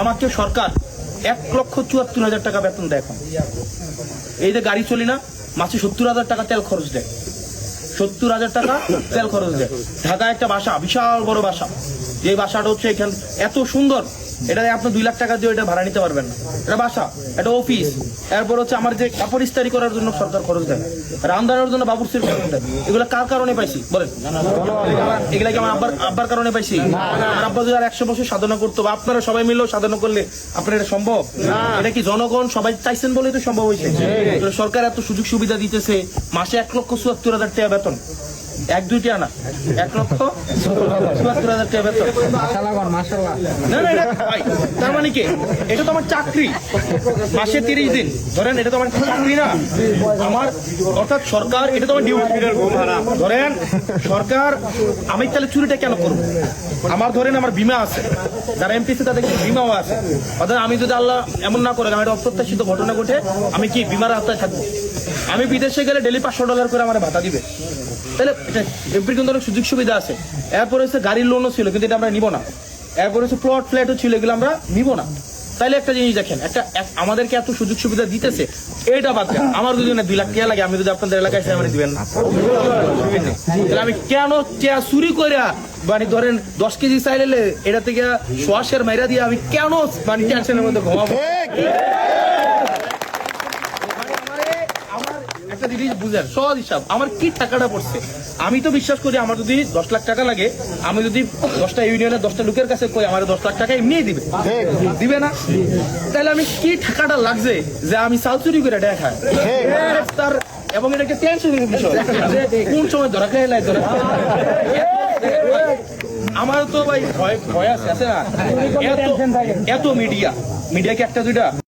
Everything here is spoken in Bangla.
আমাকে সরকার 1,74,000 টাকা বেতন দেয়। এখন এই যে গাড়ি চলি না, মাসে 70,000 টাকা তেল খরচ দেয়। 70,000 টাকা তেল খরচ দেয়। ঢাকায় একটা বাসা, বিশাল বড় বাসা, যে বাসাটা হচ্ছে এখানে এত সুন্দর, এটা আপনি 2 লাখ টাকা দিয়ে এটা ভাড়া নিতে পারবেন না। এটা বাসা, এটা অফিস। এরপর হচ্ছে আমার যে কাপড় ইস্তারি করার জন্য সরকার খরচ দেয়, রান্নার জন্য বাবুর্চির খরচ দেয়। এগুলো কার কারণে পাইছি বলেন? এগুলা কি আমার আব্বার কারণে পাইছি? আমার আব্বা যদি আর 100 বছর সাধনা করতো, বা আপনারা সবাই মিলেও সাধনা করলে আপনার এটা সম্ভব? এটা কি জনগণ সবাই চাইছেন বলেই তো সম্ভব হয়েছে। সরকার এত সুযোগ সুবিধা দিতেছে, মাসে 1,74,000 টাকা বেতন, 1-2 টাকা না, 1,74,000 টাকা বেতন। না না, তার মানে কি? এটা তো আমার চাকরি, মাসে 30 দিন ধরেন, এটা তো আমার চাকরি না আমার, অর্থাৎ সরকার, এটা তো আমার ডিউটি। ধরেন সরকার, আমি তাহলে চুরিটা কেন করবো? আমার ধরেন আমার বিমা আছে, যারা এমপিসি তাদের বিমাও আছে। অর্থাৎ আমি যদি আল্লাহ এমন না করে, আমার অপ্রত্যাশিত ঘটনা ঘটে, আমি কি বিমার আওতায় থাকবো? আমি বিদেশে গেলে ডেলি $500 করে আমার ভাতা দিবে, তাহলে এমপির কিন্তু অনেক সুযোগ সুবিধা আছে। এরপরে হচ্ছে গাড়ির লোনও ছিল, কিন্তু এটা আমরা নিব না। এরপরে হচ্ছে প্লট ফ্ল্যাটও ছিল, এগুলো আমরা নিব না। তাইলে একটা জিনিস দেখেন, আমাদেরকে এত সুযোগ সুবিধা দিতেছে, এটা বাদ দেন। আমার যদি 2 লাখ টাকা লাগে, আমি যদি আপনাদের এলাকায় এসে আমার দিবেন না, তাহলে আমি কেন চুরি করে, মানে ধরেন 10 কেজি চাইলে এটা থেকে সোয়াশের মাইরা দিয়ে আমি কেন মানে টেনশনের মধ্যে ঘুমাবো? একটা জিনিস বুঝেন, সহজ হিসাব, আমার কি টাকাটা পড়ছে। আমি তো বিশ্বাস করি, আমার যদি 10 লাখ টাকা লাগে, আমি যদি 10টা ইউনিয়নের 10টা লোকের কাছে কই আমার 10 লাখ টাকা এমনিই দিবে না? তাহলে আমি কি টাকাটা লাগছে যে আমি চাল চুরি করে দেখায় তার, এবং এটা একটা টেনশনের বিষয় যে কোন সময় ধরা খেয়ে লাই ধরা। আমার তো ভাই ভয় আছে না, এত মিডিয়া কি 1-2টা